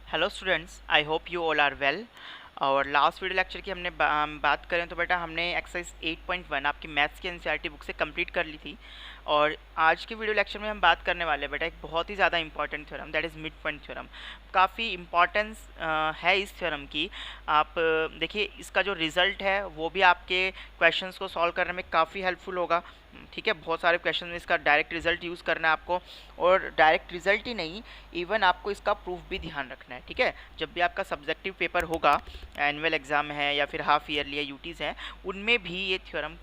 Hello students, I hope you all are well. और last video lecture की हमने बात करें तो बेटा हमने एक्सरसाइज 8.1 आपकी मैथ्स की एनसीईआरटी बुक से कंप्लीट कर ली थी। और आज के वीडियो लेक्चर में हम बात करने वाले हैं बेटा एक बहुत ही ज़्यादा important theorem, that is mid point theorem. काफ़ी इंपॉर्टेंस है इस थ्योरम की। आप देखिए इसका जो रिज़ल्ट है वो भी आपके क्वेश्चंस को सॉल्व करने में काफ़ी हेल्पफुल होगा। ठीक है, बहुत सारे क्वेश्चन में इसका डायरेक्ट रिजल्ट यूज़ करना है आपको, और डायरेक्ट रिजल्ट ही नहीं, इवन आपको इसका प्रूफ भी ध्यान रखना है। ठीक है, जब भी आपका सब्जेक्टिव पेपर होगा, एनुअल एग्ज़ाम है या फिर हाफ ईयरली या यूटीज़ हैं, उनमें भी ये थ्योरम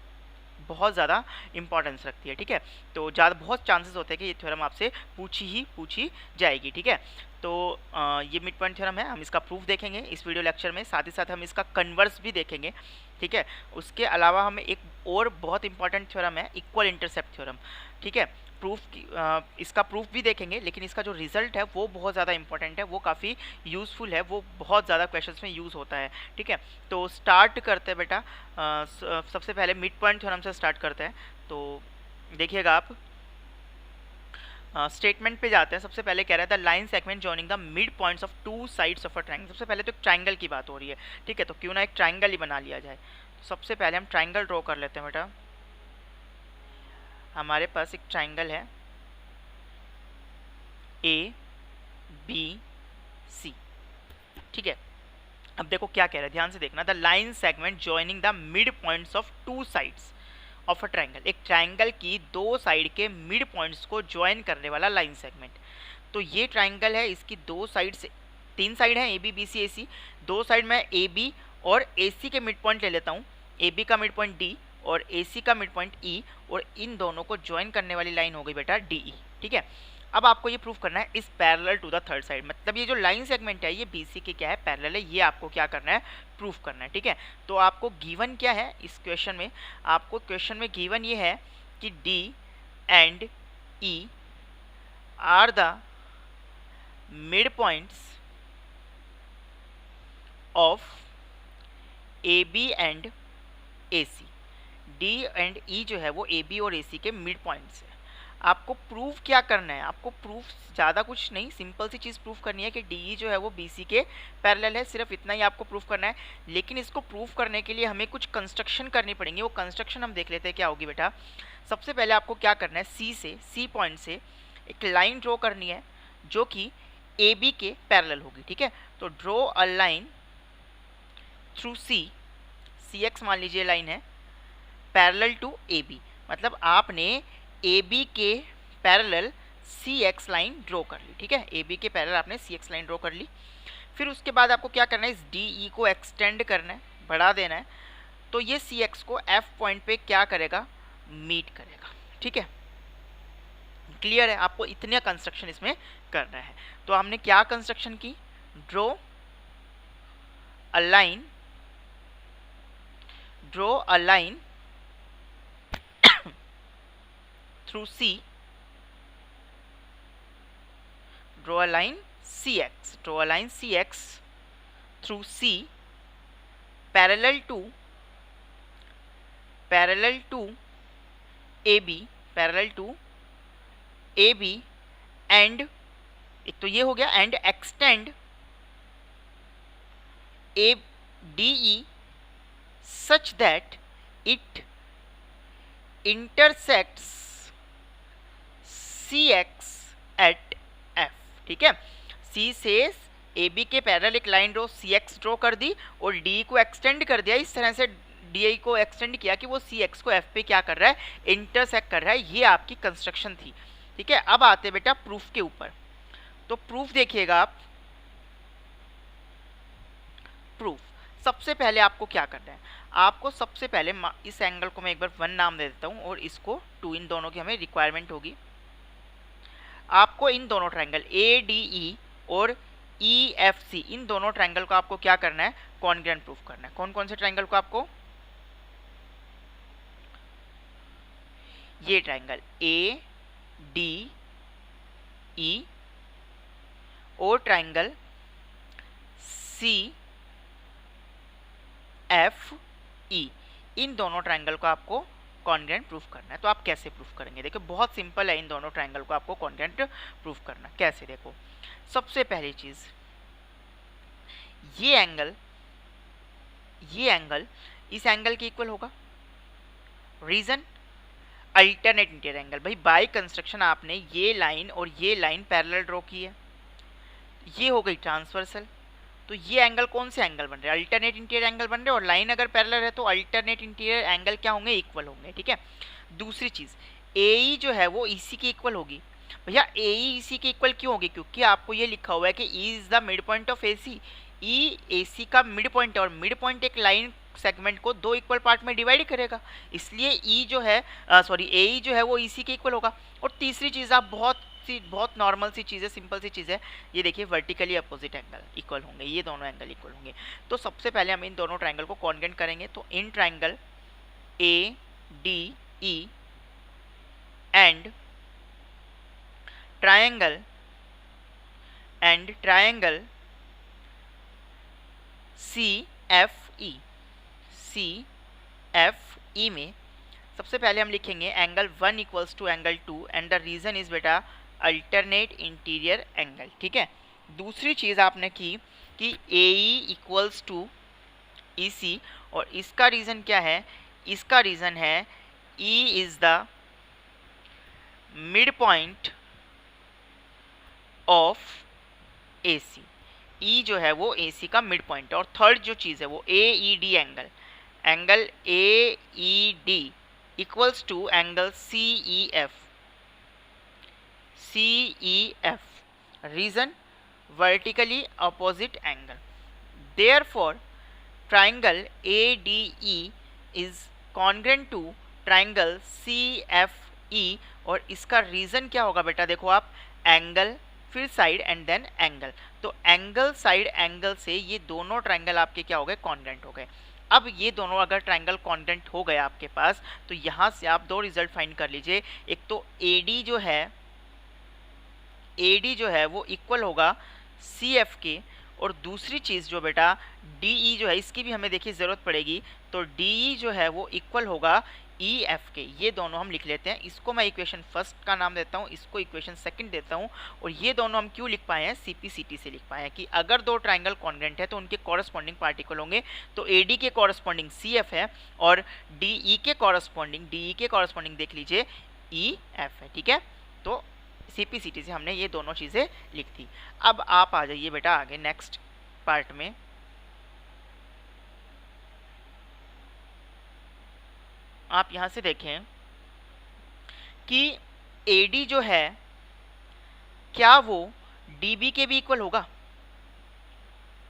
बहुत ज़्यादा इंपॉर्टेंस रखती है। ठीक है, तो ज़्यादा बहुत चांसेस होते हैं कि ये थ्योरम आपसे पूछी जाएगी। ठीक है, तो ये मिड पॉइंट थ्योरम है, हम इसका प्रूफ देखेंगे इस वीडियो लेक्चर में, साथ ही साथ हम इसका कन्वर्स भी देखेंगे। ठीक है, उसके अलावा हमें एक और बहुत इंपॉर्टेंट थ्योरम है, इक्वल इंटरसेप्ट थ्योरम। ठीक है, इसका प्रूफ भी देखेंगे, लेकिन इसका जो रिजल्ट है वो बहुत ज़्यादा इंपॉर्टेंट है, वो काफ़ी यूज़फुल है, वो बहुत ज़्यादा क्वेश्चंस में यूज़ होता है। ठीक है, तो स्टार्ट करते हैं बेटा। सबसे पहले मिड पॉइंट थ्योरम से स्टार्ट करते हैं। तो देखिएगा आप, स्टेटमेंट पे जाते हैं। सबसे पहले कह रहा था line segment joining the mid points of two sides of a triangle. सबसे पहले तो एक ट्रायंगल की बात हो रही है। ठीक है, तो क्यों ना एक ट्रायंगल ही बना लिया जाए। सबसे पहले हम ट्रायंगल ड्रॉ कर लेते हैं बेटा। हमारे पास एक ट्रायंगल है ए बी सी। ठीक है, अब देखो क्या कह रहा है, ध्यान से देखना। The line segment joining the mid points of two sides of a triangle. एक ट्रायंगल की दो साइड के मिड पॉइंट्स को ज्वाइन करने वाला लाइन सेगमेंट। तो ये ट्रायंगल है, इसकी दो साइड से, तीन साइड है, ए बी बी सी ए सी। दो साइड में ए बी और ए सी के मिड पॉइंट ले लेता हूँ। ए बी का मिड पॉइंट डी और ए सी का मिड पॉइंट ई, और इन दोनों को ज्वाइन करने वाली लाइन हो गई बेटा डी ई। ठीक है, अब आपको ये प्रूफ करना है is parallel to the third side, मतलब ये जो लाइन सेगमेंट है ये बीसी के क्या है, पैरेलल है। ये आपको क्या करना है, प्रूफ करना है। ठीक है, तो आपको गिवन क्या है इस क्वेश्चन में, आपको क्वेश्चन में गिवन ये है कि D and E are the mid points of A B and A C. D and E जो है वो ए बी और ए सी के मिड पॉइंट्स है। आपको प्रूफ क्या करना है, आपको प्रूफ ज़्यादा कुछ नहीं, सिंपल सी चीज़ प्रूफ करनी है कि डी ई जो है वो बी सी के पैरेलल है, सिर्फ इतना ही आपको प्रूफ करना है। लेकिन इसको प्रूफ करने के लिए हमें कुछ कंस्ट्रक्शन करनी पड़ेंगी। वो कंस्ट्रक्शन हम देख लेते हैं क्या होगी बेटा। सबसे पहले आपको क्या करना है, सी पॉइंट से एक लाइन ड्रॉ करनी है जो कि ए बी के पैरेलल होगी। ठीक है, तो draw a line through C X मान लीजिए लाइन है, पैरेलल टू ए बी, मतलब आपने ए बी के parallel C X line draw कर ली। ठीक है, ए बी के पैरेलल आपने सी एक्स लाइन ड्रॉ कर ली। फिर उसके बाद आपको क्या करना है, इस डी ई को एक्सटेंड करना है, बढ़ा देना है। तो ये सी एक्स को एफ पॉइंट पे क्या करेगा, मीट करेगा। ठीक है, क्लियर है, आपको इतने कंस्ट्रक्शन इसमें करना है। तो हमने क्या कंस्ट्रक्शन की, draw a line through C, draw a line CX through C parallel to AB and, एक तो ये हो गया, and extend ADE such that it intersects CX at F। ठीक है, C से ए बी के पैरेलल एक लाइन ड्रॉ, सी एक्स ड्रॉ कर दी और डी को एक्सटेंड कर दिया, इस तरह से डी आई को एक्सटेंड किया कि वो सी एक्स को एफ पे क्या कर रहा है, इंटरसेक्ट कर रहा है। ये आपकी कंस्ट्रक्शन थी। ठीक है, अब आते बेटा प्रूफ के ऊपर। तो प्रूफ देखिएगा आप, प्रूफ सबसे पहले आपको क्या करना है, आपको सबसे पहले इस एंगल को मैं एक बार 1 नाम दे देता हूँ और इसको 2, इन दोनों की हमें रिक्वायरमेंट होगी। आपको इन दोनों ट्रायंगल ए डी ई और ई एफ सी, इन दोनों ट्रायंगल को आपको क्या करना है, कॉन्ग्रुएंट प्रूफ करना है। कौन कौन से ट्रायंगल को, आपको ये ट्रायंगल ए डी ई और ट्रायंगल सी एफ ई, इन दोनों ट्रायंगल को आपको कॉन्ग्रुएंट प्रूफ करना है। तो आप कैसे प्रूफ करेंगे, देखो बहुत सिंपल है, इन दोनों ट्रायंगल को आपको कॉन्ग्रुएंट प्रूफ करना कैसे। देखो सबसे पहली चीज़, ये एंगल इस एंगल के इक्वल होगा। Reason, alternate interior angle. भाई बाय कंस्ट्रक्शन आपने ये लाइन और ये लाइन पैरेलल ड्रॉ की है, ये हो गई ट्रांसवर्सल, तो ये एंगल कौन से एंगल बन रहे हैं? अल्टरनेट इंटीरियर एंगल बन रहे हैं। और लाइन अगर पैरेलल है तो अल्टरनेट इंटीरियर एंगल क्या होंगे? इक्वल होंगे। ठीक है। दूसरी चीज, AE जो है वो EC की इक्वल होगी। भैया AE EC की इक्वल क्यों होगी? क्योंकि आपको ये लिखा हुआ है कि E is the mid point of AC। E AC का मिड पॉइंट है, और मिड पॉइंट एक लाइन सेगमेंट को दो इक्वल पार्ट में डिवाइड करेगा, इसलिए E जो है AE जो है वो EC के इक्वल होगा। और तीसरी चीज़, आप बहुत नॉर्मल सी चीज़ है, सिंपल सी चीज़ है, ये देखिए वर्टिकली अपोजिट एंगल इक्वल होंगे, ये दोनों एंगल इक्वल होंगे। तो सबसे पहले हम इन दोनों ट्रायंगल को कॉन्ग्रुएंट करेंगे। तो in triangle ADE and triangle CFE में सबसे पहले हम लिखेंगे angle 1 equals to angle 2 and the reason is बेटा अल्टरनेट इंटीरियर एंगल। ठीक है। दूसरी चीज़ आपने की कि AE इक्वल्स टू EC, और इसका रीज़न क्या है? इसका रीज़न है E is the mid point of AC। E जो है वो AC का मिड पॉइंट है। और थर्ड जो चीज़ है वो AED angle AED equals to angle CEF। Reason, vertically opposite angle. Therefore triangle ADE is congruent to triangle CFE। और इसका रीजन क्या होगा बेटा? देखो आप, एंगल फिर साइड एंड देन एंगल, तो एंगल साइड एंगल से ये दोनों ट्रायंगल आपके क्या हो गए? कॉन्ग्रुएंट हो गए। अब ये दोनों अगर ट्रायंगल कॉन्ग्रुएंट हो गए आपके पास, तो यहाँ से आप दो रिजल्ट फाइंड कर लीजिए। एक तो AD जो है वो इक्वल होगा CF के, और दूसरी चीज़ जो बेटा DE जो है, इसकी भी हमें देखिए ज़रूरत पड़ेगी, तो DE जो है वो इक्वल होगा EF के। ये दोनों हम लिख लेते हैं। इसको मैं इक्वेशन फर्स्ट का नाम देता हूँ, इसको इक्वेशन सेकंड देता हूँ। और ये दोनों हम क्यों लिख पाए हैं? CPCT से लिख पाए हैं कि अगर दो ट्रायंगल कॉन्ग्रुएंट है तो उनके कॉरस्पॉन्डिंग पार्टिकल होंगे। तो AD के कॉरस्पॉन्डिंग CF है, और DE के कॉरस्पॉन्डिंग देख लीजिए EF है। ठीक है। तो CPCT से हमने ये दोनों चीज़ें लिख दी। अब आप आ जाइए बेटा आगे नेक्स्ट पार्ट में। आप यहाँ से देखें कि AD जो है क्या वो DB के भी इक्वल होगा?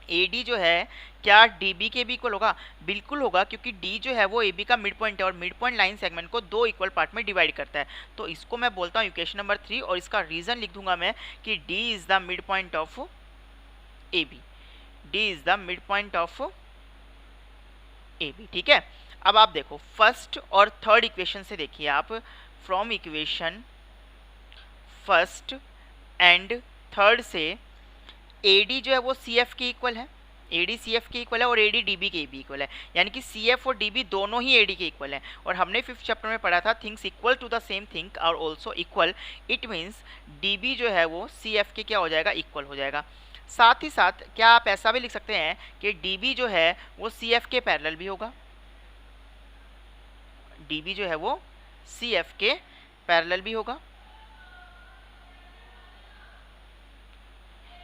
AD जो है क्या DB के भी इक्वल होगा? बिल्कुल होगा, क्योंकि D जो है वो AB का मिड पॉइंट है, और मिड पॉइंट लाइन सेगमेंट को दो इक्वल पार्ट में डिवाइड करता है। तो इसको मैं बोलता हूँ इक्वेशन नंबर 3, और इसका रीजन लिख दूंगा मैं कि D is the mid point of AB। D is the mid point of AB। ठीक है। अब आप देखो फर्स्ट और थर्ड इक्वेशन से देखिए आप, from equation first and third से AD जो है वो CF के इक्वल है, AD CF के इक्वल है, और AD DB के भी इक्वल है। यानी कि CF और DB दोनों ही AD के इक्वल हैं। और हमने 5th चैप्टर में पढ़ा था things equal to the same thing और also equal, it means DB जो है वो CF के क्या हो जाएगा? इक्वल हो जाएगा। साथ ही साथ क्या आप ऐसा भी लिख सकते हैं कि DB जो है वो CF के पैरेलल भी होगा? DB जो है वो CF के पैरेलल भी होगा।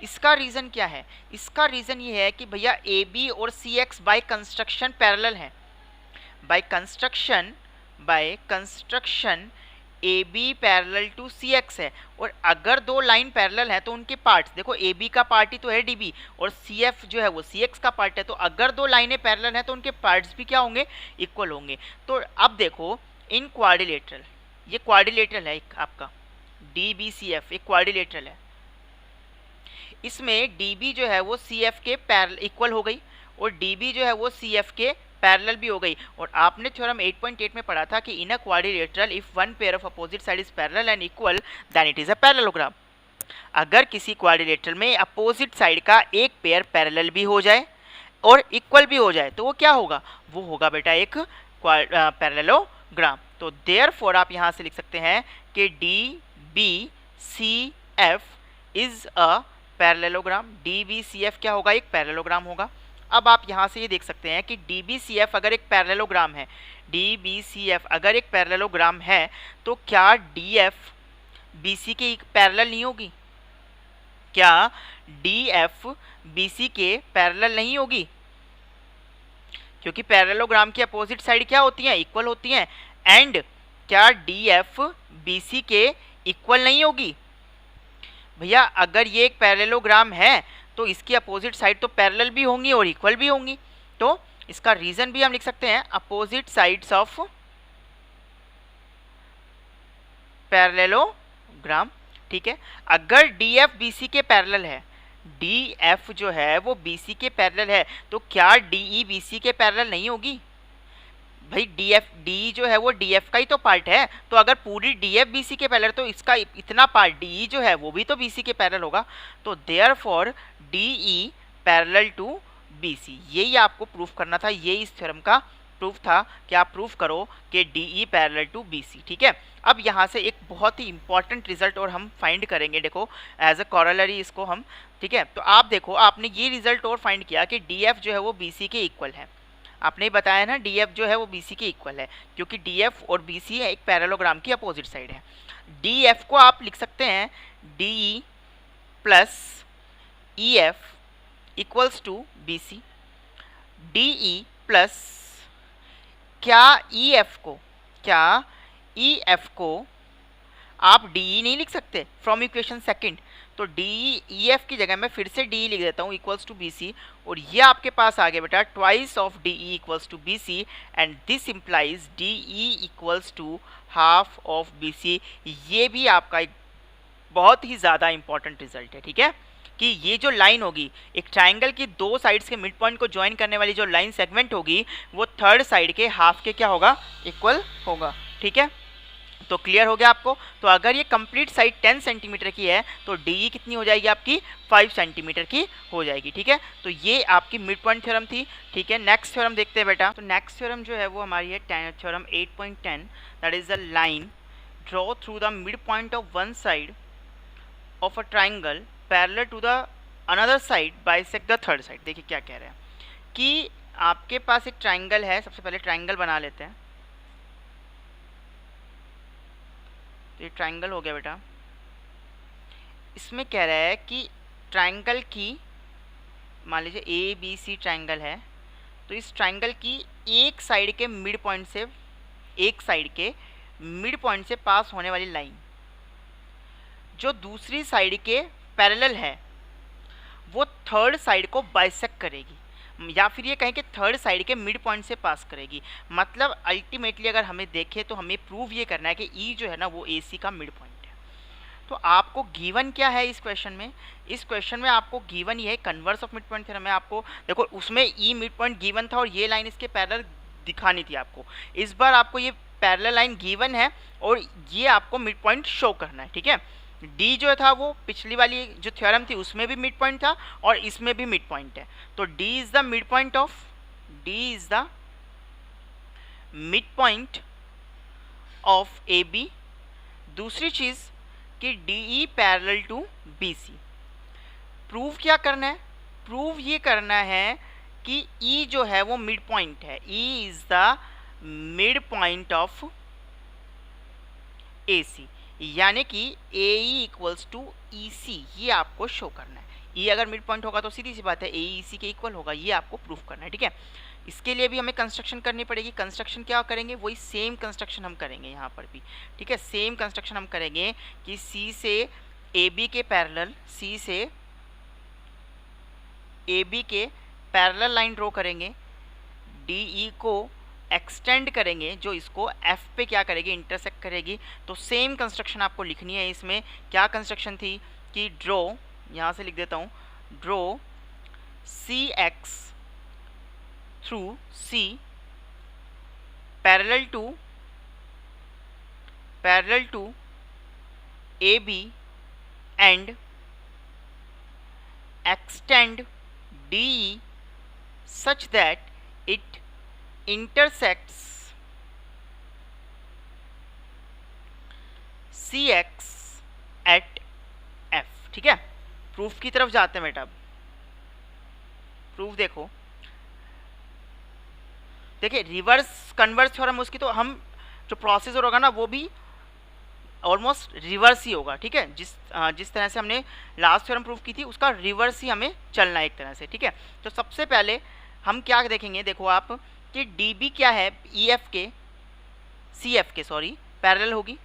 इसका रीजन क्या है? इसका रीजन ये है कि भैया AB और CX बाय कंस्ट्रक्शन पैरेलल हैं। By construction AB parallel to CX है, और अगर दो लाइन पैरेलल है तो उनके पार्ट्स देखो, AB का पार्ट ही तो है DB, और CF जो है वो CX का पार्ट है। तो अगर दो लाइनें पैरेलल हैं तो उनके पार्ट्स भी क्या होंगे? इक्वल होंगे। तो अब देखो इन क्वाड्रिलेटरल, ये क्वाड्रिलेटरल है एक आपका DBCF, एक क्वाड्रिलेटरल है। इसमें DB जो है वो CF के पैरेलल इक्वल हो गई, और DB जो है वो CF के पैरेलल भी हो गई। और आपने थ्योरम 8.8 में पढ़ा था कि in a quadrilateral if one pair of opposite side is parallel and equal then it is a parallelogram. अगर किसी क्वाड्रिलेटरल में अपोजिट साइड का एक पेयर पैरेलल भी हो जाए और इक्वल भी हो जाए तो वो क्या होगा? वो होगा बेटा एक पैरेललोग्राम। तो देयरफॉर आप यहाँ से लिख सकते हैं कि DBCF is a parallelogram, DBCF क्या होगा, एक पैरेललोग्राम होगा। अब आप यहाँ से ये देख सकते हैं कि DBCF अगर एक पैरेललोग्राम है, DBCF अगर एक पैरेललोग्राम है तो क्या DF BC के पैरेलल नहीं होगी? क्या DF BC के पैरेलल नहीं होगी? क्योंकि पैरेललोग्राम की अपोजिट साइड क्या होती हैं, इक्वल होती हैं। एंड क्या DF BC के इक्वल नहीं होगी? भैया अगर ये एक पैरेललोग्राम है तो इसकी अपोजिट साइड तो पैरेलल भी होंगी और इक्वल भी होंगी। तो इसका रीजन भी हम लिख सकते हैं अपोजिट साइड्स ऑफ पैरेललोग्राम। ठीक है, अगर DF BC के पैरेलल है, DF जो है वो BC के पैरेलल है, तो क्या DE BC के पैरेलल नहीं होगी? भाई D जो है वो DF का ही तो पार्ट है, तो अगर पूरी DF BC के पैरेलल तो इसका इतना पार्ट DE जो है वो भी तो BC के पैरेलल होगा। तो therefore DE parallel to BC, यही आपको प्रूफ करना था, ये इस थ्योरम का प्रूफ था कि आप प्रूफ करो कि DE पैरेलल टू BC। ठीक है, अब यहाँ से एक बहुत ही इंपॉर्टेंट रिजल्ट और हम फाइंड करेंगे, देखो एज अ कॉरोलरी इसको हम। ठीक है, तो आप देखो आपने ये रिजल्ट और फाइंड किया कि DF जो है वो BC के इक्वल है। आपने बताया ना DF जो है वो BC के इक्वल है, क्योंकि DF और BC एक पैरेललोग्राम की अपोजिट साइड है। DF को आप लिख सकते हैं DE plus EF equals to BC। DE plus क्या EF को आप DE नहीं लिख सकते फ्रॉम इक्वेशन सेकंड? तो EF की जगह मैं फिर से DE लिख देता हूँ इक्वल्स टू BC, और ये आपके पास आ गया बेटा twice of DE equals to BC, and this implies DE equals to half of BC। ये भी आपका एक बहुत ही ज़्यादा इंपॉर्टेंट रिजल्ट है। ठीक है, कि ये जो लाइन होगी एक ट्राइंगल की दो साइड्स के मिड पॉइंट को ज्वाइन करने वाली जो लाइन सेगमेंट होगी वो थर्ड साइड के हाफ के क्या होगा, इक्वल होगा। ठीक है, तो क्लियर हो गया आपको। तो अगर ये कंप्लीट साइड 10 सेंटीमीटर की है तो DE कितनी हो जाएगी आपकी, 5 सेंटीमीटर की हो जाएगी। ठीक है, तो ये आपकी मिड पॉइंट थ्योरम थी। ठीक है, नेक्स्ट थ्योरम देखते हैं बेटा। तो नेक्स्ट थ्योरम जो है वो हमारी है theorem 8.10, that is the line draw through the mid point of one side of a triangle parallel to the another side bisect the third side. देखिए क्या कह रहे हैं कि आपके पास एक ट्राइंगल है, सबसे पहले ट्राइंगल बना लेते हैं। ये ट्राइंगल हो गया बेटा। इसमें कह रहा है कि ट्राइंगल की, मान लीजिए ABC ट्राइंगल है, तो इस ट्राइंगल की एक साइड के मिड पॉइंट से पास होने वाली लाइन जो दूसरी साइड के पैरेलल है वो थर्ड साइड को बाइसेक्ट करेगी, या फिर ये कहें कि थर्ड साइड के मिड पॉइंट से पास करेगी। मतलब अल्टीमेटली अगर हमें देखें तो हमें प्रूव ये करना है कि E जो है ना वो AC का मिड पॉइंट है। तो आपको गिवन क्या है इस क्वेश्चन में? इस क्वेश्चन में आपको गिवन ये है converse of mid point theorem है। आपको देखो उसमें E मिड पॉइंट गिवन था और ये लाइन इसके पैरेलल दिखानी थी आपको। इस बार आपको ये पैरेलल लाइन गिवन है और ये आपको मिड पॉइंट शो करना है। ठीक है, D जो था वो पिछली वाली जो थ्योरम थी उसमें भी मिड पॉइंट था और इसमें भी मिड पॉइंट है। तो D is the mid point of AB। दूसरी चीज कि DE parallel to BC। Prove क्या करना है? प्रूव ये करना है कि E जो है वो मिड पॉइंट है। E is the mid point of AC, यानी कि AE इक्वल्स टू EC, ये आपको शो करना है। E अगर मिड पॉइंट होगा तो सीधी सी बात है AE EC के इक्वल होगा, ये आपको प्रूफ करना है। ठीक है, इसके लिए भी हमें कंस्ट्रक्शन करनी पड़ेगी। कंस्ट्रक्शन क्या करेंगे? वही सेम कंस्ट्रक्शन हम करेंगे यहाँ पर भी। ठीक है, सेम कंस्ट्रक्शन हम करेंगे कि C से AB के पैरेलल लाइन ड्रॉ करेंगे, DE को एक्सटेंड करेंगे जो इसको F पे क्या करेगी, इंटरसेक्ट करेगी। तो सेम कंस्ट्रक्शन आपको लिखनी है। इसमें क्या कंस्ट्रक्शन थी कि ड्रॉ, यहाँ से लिख देता हूँ, draw CX through C parallel to AB and extend DE such that it intersects CX at F। ठीक है, प्रूफ की तरफ जाते हैं बेटा। प्रूफ देखो, देखिए रिवर्स कन्वर्स थ्योरम उसकी तो हम जो प्रोसीजर होगा ना वो भी ऑलमोस्ट रिवर्स ही होगा, ठीक है। जिस तरह से हमने लास्ट थ्योरम प्रूफ की थी उसका रिवर्स ही हमें चलना है एक तरह से, ठीक है। तो सबसे पहले हम क्या देखेंगे, देखो आप कि डीबी क्या है, ईएफ के सीएफ के सॉरी पैरेलल होगी।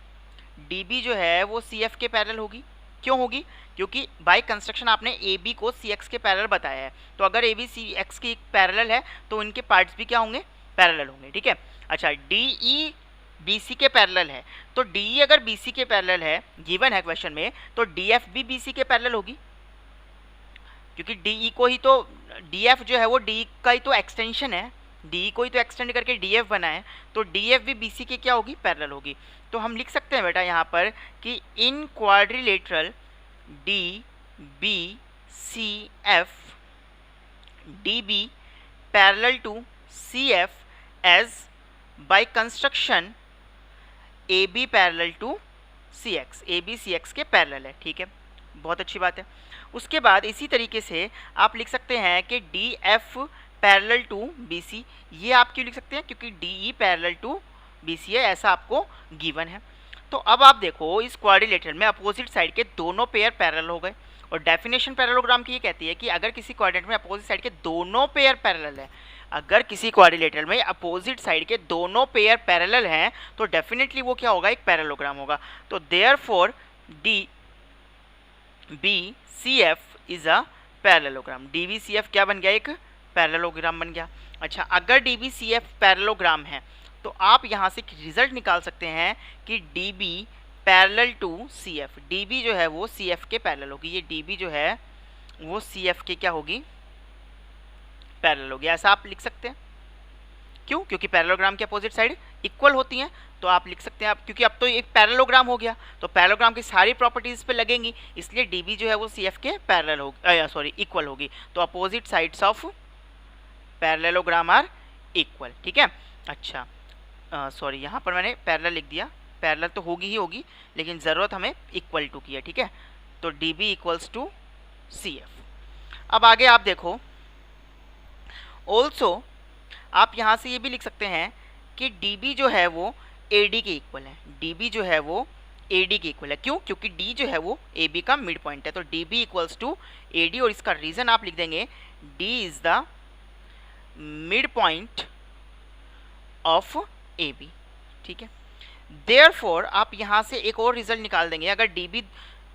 डीबी जो है वो सीएफ के पैरेलल होगी। क्यों होगी? क्योंकि बाय कंस्ट्रक्शन आपने ए बी को सी एक्स के पैरेलल बताया है, तो अगर ए बी सी एक्स की पैरेलल है तो इनके पार्ट्स भी क्या होंगे, पैरेलल होंगे, ठीक है। अच्छा, डी ई बी सी के पैरेलल है, तो डी ई अगर बी सी के पैरेलल है, गिवन है क्वेश्चन में, तो डी एफ भी बी सी के पैरेलल होगी, क्योंकि डी ई को ही तो, डी एफ जो है वो डी का ही तो एक्सटेंशन है, डी को ही तो एक्सटेंड करके डी एफ बना है, तो डी एफ भी बी सी के क्या होगी, पैरेलल होगी। तो हम लिख सकते हैं बेटा यहाँ पर कि in quadrilateral D B C F D B parallel to C F as by construction A B parallel to C X, A B C X के पैरेलल है, ठीक है, बहुत अच्छी बात है। उसके बाद इसी तरीके से आप लिख सकते हैं कि D F parallel to B C, ये आप क्यों लिख सकते हैं, क्योंकि D E parallel to B C है, ऐसा आपको गिवन है। तो अब आप देखो इस क्वाड्रिलेटरल में अपोजिट साइड के दोनों पेयर पैरेलल हो गए, और डेफिनेशन पैरेललोग्राम की ये कहती है कि अगर किसी क्वाड्रेंट में अपोजिट साइड के दोनों पेयर पैरेलल है, अगर किसी क्वाड्रिलेटरल में अपोजिट साइड के दोनों पेयर पैरेलल हैं तो डेफिनेटली वो क्या होगा, एक पैरेललोग्राम होगा। तो therefore D B C F is a parallelogram, D B C F क्या बन गया, एक पैरेललोग्राम बन गया। अच्छा, अगर D B C F parallelogram है तो आप यहाँ से रिजल्ट निकाल सकते हैं कि D B parallel to C F, D B जो है वो सी एफ के पैरेलल होगी, ये डी बी जो है वो सी एफ के क्या होगी, पैरेलल होगी, ऐसा आप लिख सकते हैं। क्यों? क्योंकि पैरेललोग्राम की अपोजिट साइड इक्वल होती हैं, तो आप लिख सकते हैं आप, क्योंकि अब तो एक पैरेललोग्राम हो गया तो पैरेललोग्राम की सारी प्रॉपर्टीज पे लगेंगी, इसलिए डीबी जो है वो सीएफ के पैरेलल होगी, सॉरी इक्वल होगी। तो opposite sides of parallelogram are equal, ठीक है। अच्छा सॉरी, यहाँ पर मैंने पैरेलल लिख दिया, पैरेलल तो होगी ही होगी लेकिन ज़रूरत हमें इक्वल टू की है, ठीक है। तो D B equals to C F. अब आगे आप देखो, ऑल्सो आप यहाँ से ये भी लिख सकते हैं कि डी बी जो है वो ए डी के इक्वल है, डी बी जो है वो ए डी के इक्वल है। क्यों? क्योंकि डी जो है वो ए बी का मिड पॉइंट है, तो D B equals to A D, और इसका रीज़न आप लिख देंगे D is the mid point of A B, ठीक है। देयरफॉर आप यहाँ से एक और रिजल्ट निकाल देंगे, अगर डी बी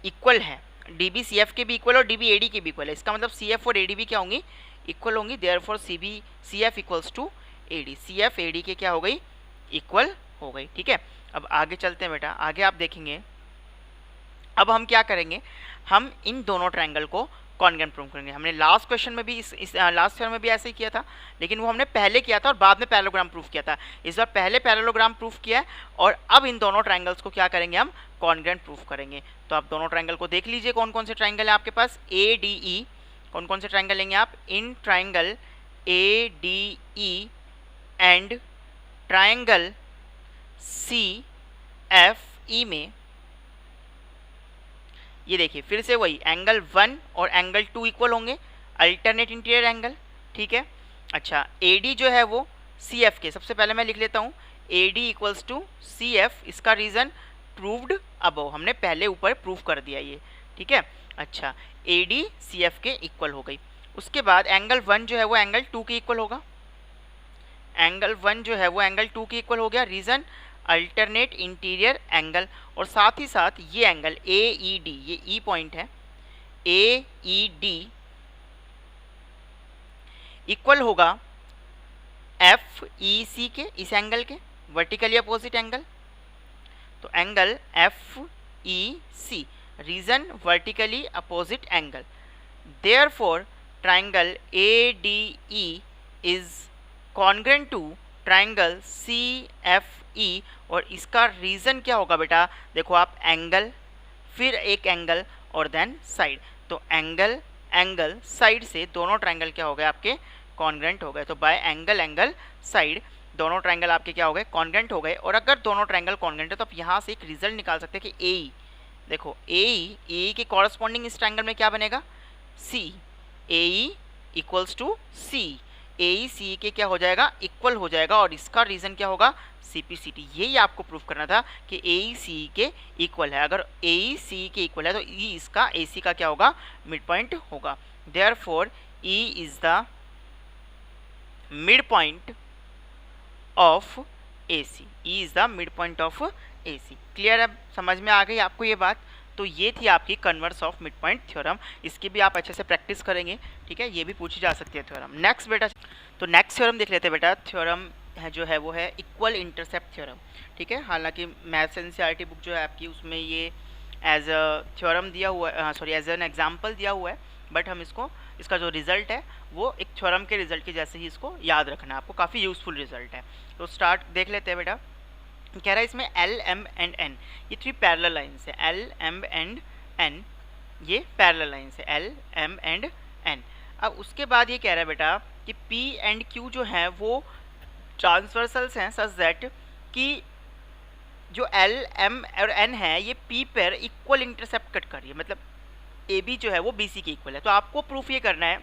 इक्वल है, डी बी सी एफ के भी इक्वल और डी बी ए डी के भी इक्वल है, इसका मतलब सी एफ और ए डी भी क्या होंगी, इक्वल होंगी। Therefore C F equals to A D, C F A D के क्या हो गई, इक्वल हो गई, ठीक है। अब आगे चलते हैं बेटा, आगे आप देखेंगे अब हम क्या करेंगे, हम इन दोनों ट्रायंगल को कॉन्ग्रुएंट प्रूव करेंगे। हमने लास्ट क्वेश्चन में भी इस लास्ट थ्योरम में भी ऐसे ही किया था, लेकिन वो हमने पहले किया था और बाद में पैरेललोग्राम प्रूफ किया था। इस बार पहले पैरेललोग्राम प्रूफ किया है और अब इन दोनों ट्रायंगल्स को क्या करेंगे, हम कॉन्ग्रुएंट प्रूफ करेंगे। तो आप दोनों ट्रायंगल को देख लीजिए, कौन कौन से ट्रायंगल है आपके पास, ए डी ई, कौन कौन से ट्रायंगल लेंगे आप, in triangle A D E and triangle C F E में ये देखिए फिर से वही एंगल 1 और एंगल 2 इक्वल होंगे, अल्टरनेट इंटीरियर एंगल, ठीक है। अच्छा, ए डी जो है वो सी एफ के, सबसे पहले मैं लिख लेता हूँ A D equals to C F, इसका रीज़न प्रूव्ड अबव, हमने पहले ऊपर प्रूव कर दिया ये, ठीक है। अच्छा, ए डी सी एफ के इक्वल हो गई। उसके बाद एंगल 1 जो है वो एंगल 2 के इक्वल होगा, एंगल 1 जो है वो एंगल 2 के इक्वल हो गया, रीज़न अल्टरनेट इंटीरियर एंगल, और साथ ही साथ ये एंगल ए ई डी, ये ई पॉइंट है, ए ई डी इक्वल होगा एफ ई सी के, इस एंगल के वर्टिकली अपोजिट एंगल, तो angle F E C, reason vertically opposite angle. Therefore triangle A D E is congruent to triangle C F E, और इसका reason क्या होगा बेटा, देखो आप एंगल, फिर एक एंगल और देन साइड, तो एंगल एंगल साइड से दोनों ट्रायंगल क्या हो गए आपके, कॉन्ग्रुएंट हो गए। तो बाय एंगल एंगल साइड दोनों ट्रायंगल आपके क्या हो गए, कॉन्ग्रुएंट हो गए। और अगर दोनों ट्रायंगल कॉन्ग्रुएंट है तो आप यहाँ से एक रिजल्ट निकाल सकते हैं कि ए देखो ए के कॉरस्पॉन्डिंग इस ट्राइंगल में क्या बनेगा, सी, ए इक्वल्स टू सी, ए सी के क्या हो जाएगा, इक्वल हो जाएगा, और इसका रीजन क्या होगा, CP/CT। यही आपको प्रूफ करना था कि ए सी के इक्वल है। अगर ए सी के इक्वल है तो ई इसका ए सी का क्या होगा, मिड पॉइंट होगा। Therefore E is the mid point of A C, E is the mid point of A C. Clear है, समझ में आ गई आपको ये बात। तो ये थी आपकी converse of mid point theorem. इसकी भी आप अच्छे से प्रैक्टिस करेंगे, ठीक है, ये भी पूछी जा सकती है थ्योरम। नेक्स्ट बेटा, तो नेक्स्ट थ्योरम देख लेते हैं बेटा। थ्योरम है जो है वो है इक्वल इंटरसेप्ट थ्योरम, ठीक है। हालांकि मैथ्स एनसीईआरटी बुक जो है आपकी, उसमें ये एज अ थ्योरम दिया हुआ है, सॉरी एज एन एग्जाम्पल दिया हुआ है, बट हम इसका जो रिजल्ट है वो एक थ्योरम के रिजल्ट के जैसे ही इसको याद रखना है आपको, काफ़ी यूजफुल रिजल्ट है। तो स्टार्ट देख लेते हैं बेटा। कह रहा है इसमें L, M एंड N, ये 3 पैरेलल लाइन्स है। L, M एंड N, ये पैरेलल लाइन्स है, L, M एंड N। अब उसके बाद ये कह रहा है बेटा कि P एंड Q जो है वो ट्रांसवर्सल्स हैं सच दैट कि जो L, M और N है ये P पर इक्वल इंटरसेप्ट कट कर रही है, मतलब AB जो है वो BC के इक्वल है। तो आपको प्रूफ ये करना है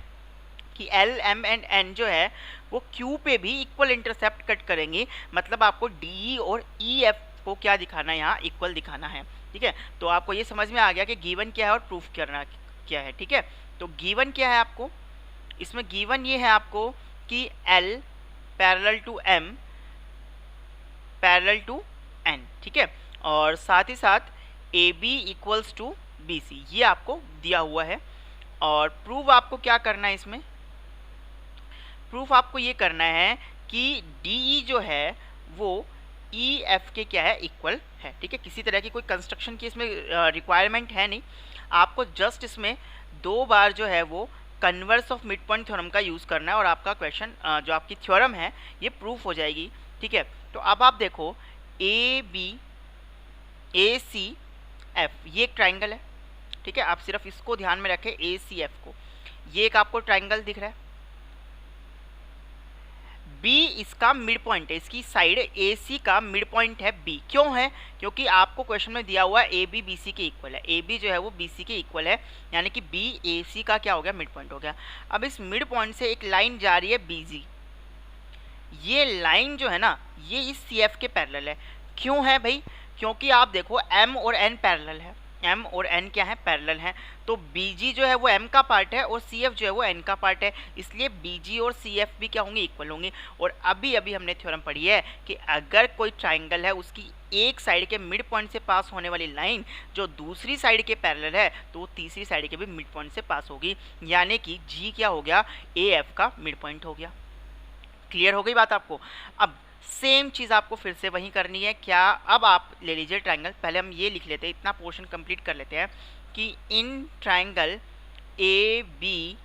कि L, M एंड N जो है वो Q पे भी इक्वल इंटरसेप्ट कट करेंगे, मतलब आपको DE और EF को क्या दिखाना है, यहाँ इक्वल दिखाना है, ठीक है। तो आपको ये समझ में आ गया कि गिवन क्या है और प्रूफ करना क्या है, ठीक है। तो गिवन क्या है आपको, इसमें गिवन ये है आपको कि L parallel to M parallel to N, ठीक है, और साथ ही साथ AB इक्वल्स टू BC, ये आपको दिया हुआ है। और प्रूफ आपको क्या करना है, इसमें प्रूफ आपको ये करना है कि DE जो है वो EF के क्या है, इक्वल है, ठीक है। किसी तरह की कोई कंस्ट्रक्शन की इसमें रिक्वायरमेंट है नहीं, आपको जस्ट इसमें 2 बार जो है वो converse of mid point theorem का यूज़ करना है और आपका क्वेश्चन जो आपकी थ्योरम है ये प्रूफ हो जाएगी, ठीक है। तो अब आप देखो ACF ये एक ट्राइंगल है, ठीक है। आप सिर्फ इसको ध्यान में रखें, ACF को, ये एक आपको ट्राइंगल दिख रहा है। B इसका मिड पॉइंट है, इसकी साइड AC का मिड पॉइंट है B। क्यों है, क्योंकि आपको क्वेश्चन में दिया हुआ है AB BC के इक्वल है, AB जो है वो BC के इक्वल है, यानी कि B AC का क्या हो गया, मिड पॉइंट हो गया। अब इस मिड पॉइंट से एक लाइन जा रही है BG, ये लाइन जो है ना ये इस CF के पैरेलल है। क्यों है भाई, क्योंकि आप देखो M और N पैरेलल है, M और N क्या है, पैरेलल हैं। तो BG जो है वो M का पार्ट है और CF जो है वो N का पार्ट है, इसलिए BG और CF भी क्या होंगे, इक्वल होंगे। और अभी हमने थ्योरम पढ़ी है कि अगर कोई ट्राइंगल है उसकी एक साइड के मिड पॉइंट से पास होने वाली लाइन जो दूसरी साइड के पैरेलल है तो वो तीसरी साइड के भी मिड पॉइंट से पास होगी, यानी कि G क्या हो गया, AF का मिड पॉइंट हो गया। क्लियर हो गई बात आपको। अब सेम चीज़ आपको फिर से वही करनी है। क्या, अब आप ले लीजिए ट्राइंगल, पहले हम ये लिख लेते हैं, इतना पोर्शन कंप्लीट कर लेते हैं कि इन ट्राइंगल ACF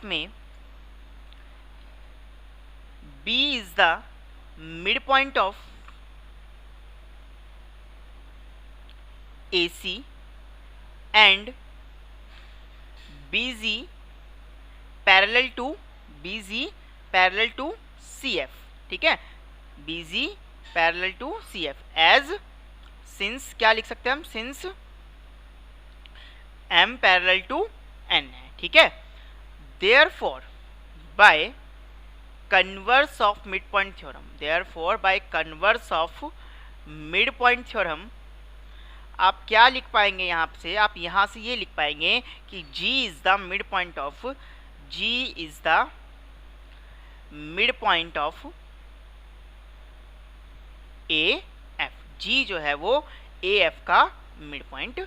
में B is the mid point of AC and BG parallel to CF, ठीक है, BG parallel to CF as since क्या लिख सकते हैं हम, since M parallel to N है, ठीक है। Therefore by converse of mid point theorem, आप क्या लिख पाएंगे यहाँ से, आप यहाँ से ये लिख पाएंगे कि G is the mid point of AF, G जो है वो AF का मिड पॉइंट है,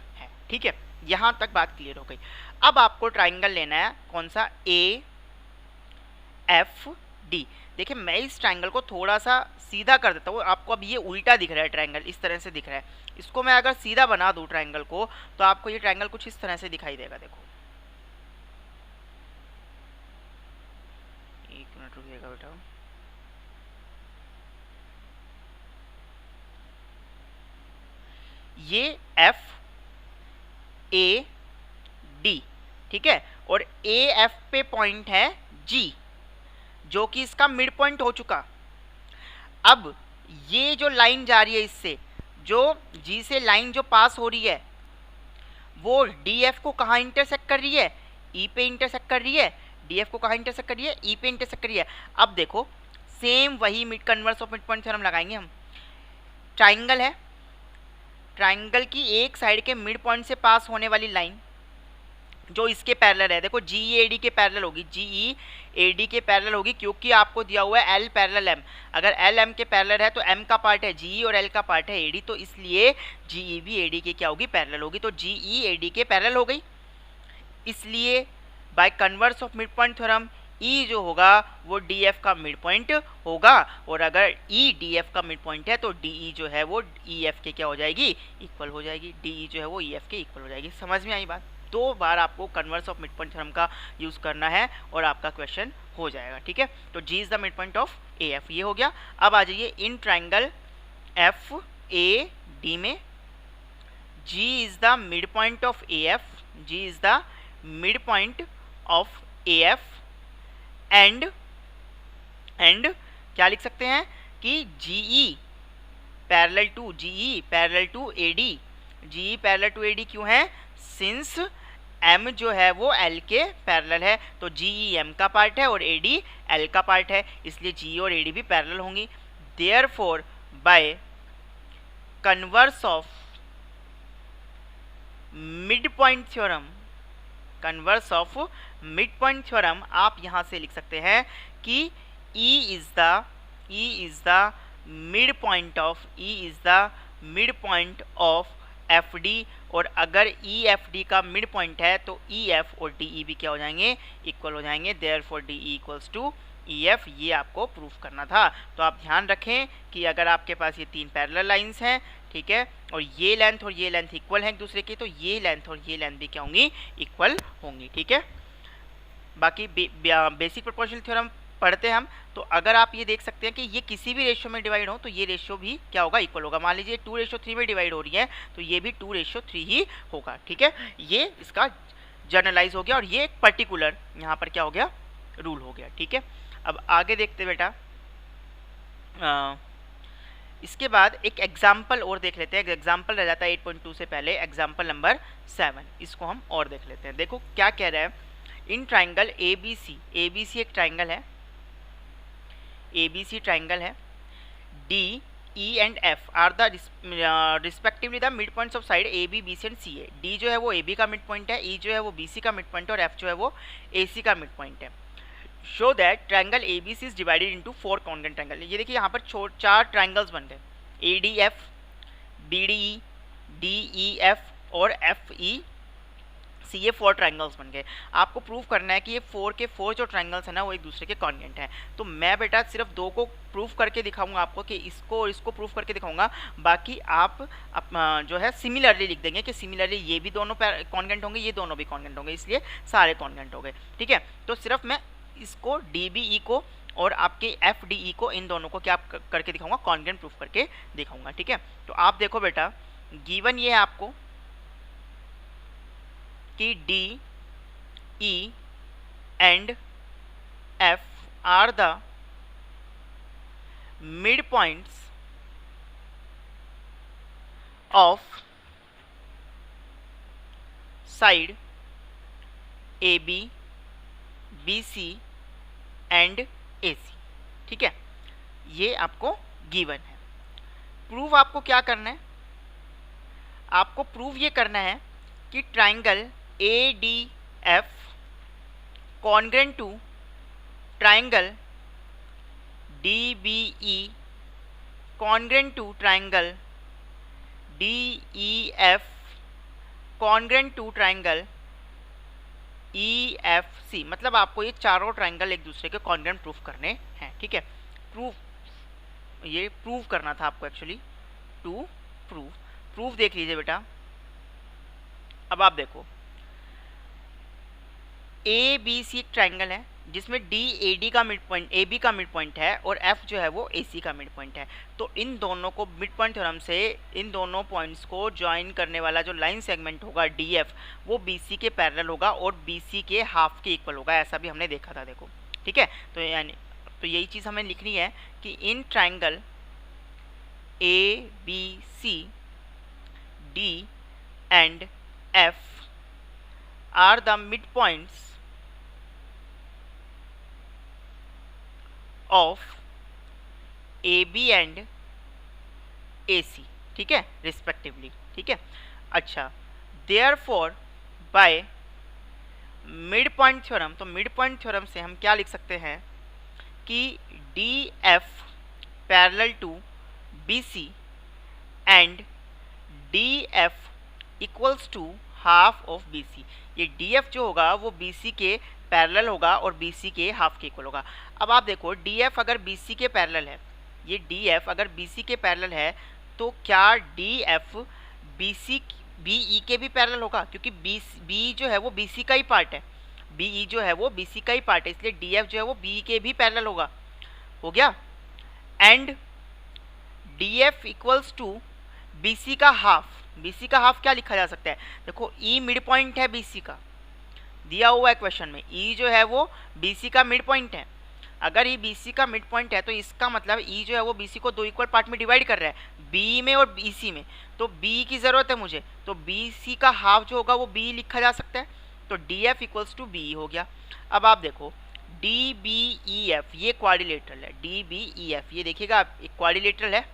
ठीक है। यहाँ तक बात क्लियर हो गई। अब आपको ट्राइंगल लेना है, कौन सा, AFD। देखिए मैं इस ट्राइंगल को थोड़ा सा सीधा कर देता हूँ, आपको अब ये उल्टा दिख रहा है, ट्राइंगल इस तरह से दिख रहा है। इसको मैं अगर सीधा बना दूँ ट्राइंगल को तो आपको ये ट्राइंगल कुछ इस तरह से दिखाई देगा। देखो, एक मिनट रुकिएगा बेटा, ये FAD, ठीक है, और AF पे पॉइंट है G। जो कि इसका मिड पॉइंट हो चुका। अब ये जो लाइन जा रही है, इससे जो जी से लाइन जो पास हो रही है वो डी एफ को कहाँ इंटरसेक्ट कर रही है, ई पे इंटरसेक्ट कर रही है। डी एफ को कहाँ इंटरसेक्ट कर रही है, ई पे इंटरसेक्ट कर रही है। अब देखो सेम वही mid converse of mid point theorem लगाएंगे हम। ट्राइंगल है, ट्राइंगल की एक साइड के मिड पॉइंट से पास होने वाली लाइन जो इसके पैरेलल है, देखो जी ई ए डी के पैरेलल होगी, जी ई ए डी के पैरेलल होगी, क्योंकि आपको दिया हुआ है एल पैरेलल एम। अगर एल एम के पैरेलल है तो एम का पार्ट है जी ई और एल का पार्ट है ए डी, तो इसलिए जी ई भी ए डी के क्या होगी, पैरेलल होगी। तो जी ई ए डी के पैरेलल हो गई, इसलिए by converse of mid point theorem E जो होगा वो डी एफ का मिड पॉइंट होगा, और अगर ई डी एफ का मिड पॉइंट है तो डी ई जो है वो ई एफ के क्या हो जाएगी, इक्वल हो जाएगी। डी ई जो है वो ई एफ के इक्वल हो जाएगी। समझ में आई बात? 2 बार आपको converse of mid point theorem का यूज़ करना है और आपका क्वेश्चन हो जाएगा। ठीक है, तो G is the mid point of A F, ये हो गया। अब आ जाइए in triangle F A D में G is the mid point of A F, G is the mid point of A F and क्या लिख सकते हैं कि G E parallel to, G E parallel to A D. G E parallel to A D क्यों है, since m जो है वो l के पैरेलल है, तो जी ई एम का पार्ट है और ए डी एल का पार्ट है, इसलिए जी और ए डी भी पैरेलल होंगी। Therefore by converse of mid point theorem, converse of mid point theorem आप यहाँ से लिख सकते हैं कि E is the mid point of, E is the mid point of F D, और अगर ई एफ डी का मिड पॉइंट है तो ई एफ और डी ई भी क्या हो जाएंगे, इक्वल हो जाएंगे। Therefore D E equals to E F, ये आपको प्रूफ करना था। तो आप ध्यान रखें कि अगर आपके पास ये 3 पैरेलल लाइंस हैं, ठीक है, और ये लेंथ और ये लेंथ इक्वल है एक दूसरे की, तो ये लेंथ और ये लेंथ भी क्या होंगी, इक्वल होंगी। ठीक है, बाकी बेसिक प्रोपोर्शनल थ्योरम पढ़ते हैं हम, तो अगर आप ये देख सकते हैं कि ये किसी भी रेशियो में डिवाइड हो तो ये रेशियो भी क्या होगा, इक्वल होगा। मान लीजिए 2:3 में डिवाइड हो रही है तो ये भी 2:3 ही होगा। ठीक है, ये इसका जनरलाइज हो गया और ये एक पर्टिकुलर यहाँ पर क्या हो गया, रूल हो गया। ठीक है, अब आगे देखते बेटा, इसके बाद एक एग्जाम्पल और देख लेते हैं। एग्जाम्पल रह जाता है 8.2 से पहले, एग्जाम्पल नंबर 7, इसको हम और देख लेते हैं। देखो क्या कह रहा है, in triangle A B C, A B C एक ट्राइंगल है, ए बी सी ट्राइंगल है, D E and F are the respectively the mid points of side A B B C and C A. डी जो है वो A B का mid point है, E जो है वो बी सी का मिड पॉइंट है और एफ जो है वो ए सी का मिड पॉइंट है। Show that triangle A B C is divided into 4 congruent triangle. ये देखिए यहाँ पर 4 ट्राइंगल्स बन गए, A D F, B D E, D E F और एफ ई सी, ये 4 ट्राइंगल्स बन गए। आपको प्रूव करना है कि ये 4 के 4 जो ट्राइंगल्स हैं ना वो एक दूसरे के कॉन्ग्रुएंट हैं। तो मैं बेटा सिर्फ 2 को प्रूव करके दिखाऊंगा आपको, कि इसको और इसको प्रूव करके दिखाऊंगा, बाकी आप जो है सिमिलरली लिख देंगे कि सिमिलरली ये भी दोनों कॉन्ग्रुएंट होंगे, ये दोनों भी कॉन्ग्रुएंट होंगे, इसलिए सारे कॉन्ग्रुएंट हो गए। ठीक है, तो सिर्फ मैं इसको डी बी ई को और आपके एफ डी ई को, इन दोनों को क्या करके दिखाऊंगा, कॉन्ग्रुएंट प्रूफ करके दिखाऊंगा। ठीक है, तो आप देखो बेटा, गिवन ये है आपको कि D E and F are the mid points of side A B, B C and A C. ठीक है, ये आपको गिवन है। प्रूव आपको क्या करना है, आपको प्रूव ये करना है कि triangle A D F congruent to triangle D B E congruent to triangle D E F congruent to triangle E F C. मतलब आपको ये चारों ट्राइंगल एक दूसरे के कॉन्ग्रुएंट प्रूफ करने हैं। ठीक है, ये प्रूव करना था आपको एक्चुअली, टू प्रूफ देख लीजिए बेटा। अब आप देखो, ए बी सी एक ट्राइंगल है जिसमें डी ए डी का मिड पॉइंट, ए बी का मिड पॉइंट है और एफ जो है वो ए सी का मिड पॉइंट है। तो इन दोनों को मिड पॉइंट थ्योरम से इन दोनों पॉइंट्स को ज्वाइन करने वाला जो लाइन सेगमेंट होगा डी एफ, वो बी सी के पैरेलल होगा और बी सी के हाफ के इक्वल होगा, ऐसा भी हमने देखा था। देखो ठीक है, तो यानी तो यही चीज़ हमें लिखनी है कि in triangle A B C D and F are the mid points of A B and A C, ठीक है, रिस्पेक्टिवली, ठीक है। अच्छा, therefore by mid point theorem, तो मिड पॉइंट थ्योरम से हम क्या लिख सकते हैं कि D F parallel to B C and D F equals to half of B C. ये डी एफ जो होगा वो बी सी के पैरेलल होगा और बी सी के हाफ के इक्वल होगा। अब आप देखो, डी एफ अगर बी सी के पैरेलल है, ये डी एफ अगर बी सी के पैरेलल है तो क्या D F B C B E के भी पैरेलल होगा? क्योंकि बी जो है वो बी सी का ही पार्ट है, बी ई जो है वो बी सी का ही पार्ट है, इसलिए डी एफ जो है वो बी के भी पैरेलल होगा। हो गया। And D F equals to B C का हाफ। बी सी का हाफ क्या लिखा जा सकता है? देखो, ई मिड पॉइंट है बी सी का, दिया हुआ है क्वेश्चन में, ई जो है वो बी सी का मिड पॉइंट है। अगर ये बी सी का मिड पॉइंट है तो इसका मतलब ई जो है वो बी सी को दो इक्वल पार्ट में डिवाइड कर रहा है, बी में और बी सी में। तो बी की ज़रूरत है मुझे, तो बी सी का हाफ जो होगा वो बी लिखा जा सकता है, तो D F equals to B हो गया। अब आप देखो, डी बी ई एफ ये क्वाड्रिलेटरल है, डी बी ई एफ ये देखिएगा आप, एक क्वाड्रिलेटरल है,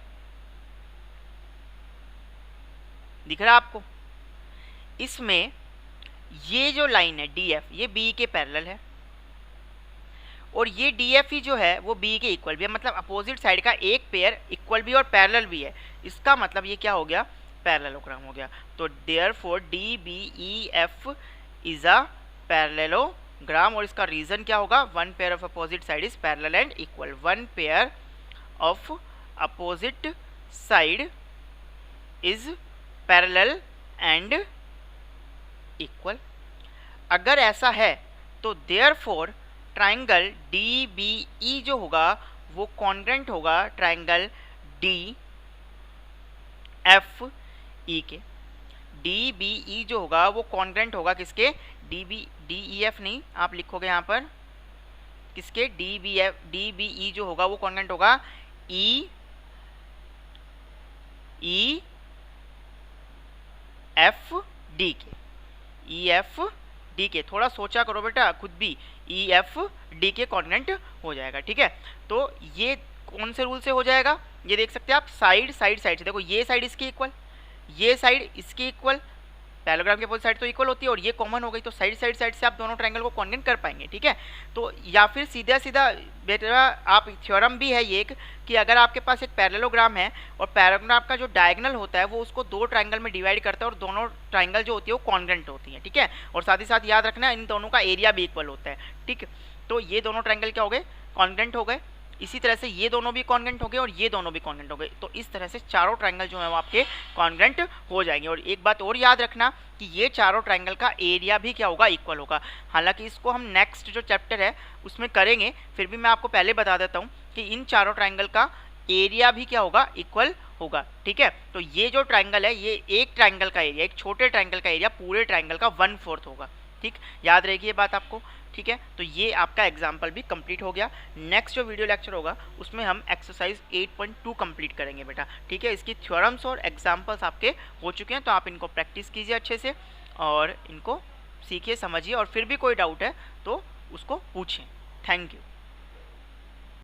दिख रहा है आपको? इसमें ये जो लाइन है डी एफ ये बी के पैरेलल है और ये डी एफ ही जो है वो बी के इक्वल भी है, मतलब अपोजिट साइड का एक पेयर इक्वल भी और पैरेलल भी है। इसका मतलब ये क्या हो गया? पैरेललोग्राम हो गया। तो therefore D B E F is a parallelogram और इसका रीजन क्या होगा? One pair of opposite side is parallel and equal. One pair of opposite side is parallel and equal. अगर ऐसा है तो therefore triangle D B E जो होगा वो कॉन्ग्रेंट होगा ट्राइंगल डी एफ ई के। डी बी ई जो होगा वो कॉन्ग्रेंट होगा किसके? D B D E F नहीं, आप लिखोगे यहाँ पर किसके? डी बी ई जो होगा वो कॉन्ग्रेंट होगा ई एफ डी के, ई एफ डी के। थोड़ा सोचा करो बेटा खुद भी, ई एफ डी के कॉन्ग्रेंट हो जाएगा, ठीक है। तो ये कौन से रूल से हो जाएगा? ये देख सकते हैं आप, साइड से देखो, ये साइड इसकी इक्वल, ये साइड इसकी इक्वल, पैरेललोग्राम के अपोजिट साइड तो इक्वल होती है और ये कॉमन हो गई, तो साइड से आप दोनों ट्रायंगल को कॉन्ग्रेंट कर पाएंगे, ठीक है। तो या फिर सीधा बेटा आप थ्योरम भी है ये एक, कि अगर आपके पास एक पैरेललोग्राम है और पैरेललोग्राम का जो डायगोनल होता है वो उसको दो ट्रायंगल में डिवाइड करता है और दोनों ट्रायंगल जो होती है वो कॉन्ग्रेंट होती है, ठीक है। और साथ ही साथ याद रखना इन दोनों का एरिया भी इक्वल होता है, ठीक है। तो ये दोनों ट्रायंगल क्या हो गए? कॉन्ग्रेंट हो गए। इसी तरह से ये दोनों भी कॉन्ग्रेंट हो गए और ये दोनों भी कॉन्ग्रेंट हो गए। तो इस तरह से चारों ट्रायंगल जो है वो आपके कॉन्ग्रेंट हो जाएंगे। और एक बात और याद रखना कि ये चारों ट्रायंगल का एरिया भी क्या होगा? इक्वल होगा। हालांकि इसको हम नेक्स्ट जो चैप्टर है उसमें करेंगे, फिर भी मैं आपको पहले बता देता हूँ कि इन चारों ट्रायंगल का एरिया भी क्या होगा? इक्वल होगा, ठीक है। तो ये जो ट्रायंगल है, ये एक ट्रायंगल का एरिया, एक छोटे ट्रायंगल का एरिया पूरे ट्रायंगल का 1/4 होगा, ठीक। याद रहेगी ये बात आपको, ठीक है। तो ये आपका एग्जाम्पल भी कंप्लीट हो गया। नेक्स्ट जो वीडियो लेक्चर होगा उसमें हम एक्सरसाइज 8.2 कंप्लीट करेंगे बेटा, ठीक है। इसकी थ्योरम्स और एग्जाम्पल्स आपके हो चुके हैं, तो आप इनको प्रैक्टिस कीजिए अच्छे से और इनको सीखिए, समझिए, और फिर भी कोई डाउट है तो उसको पूछें। Thank you.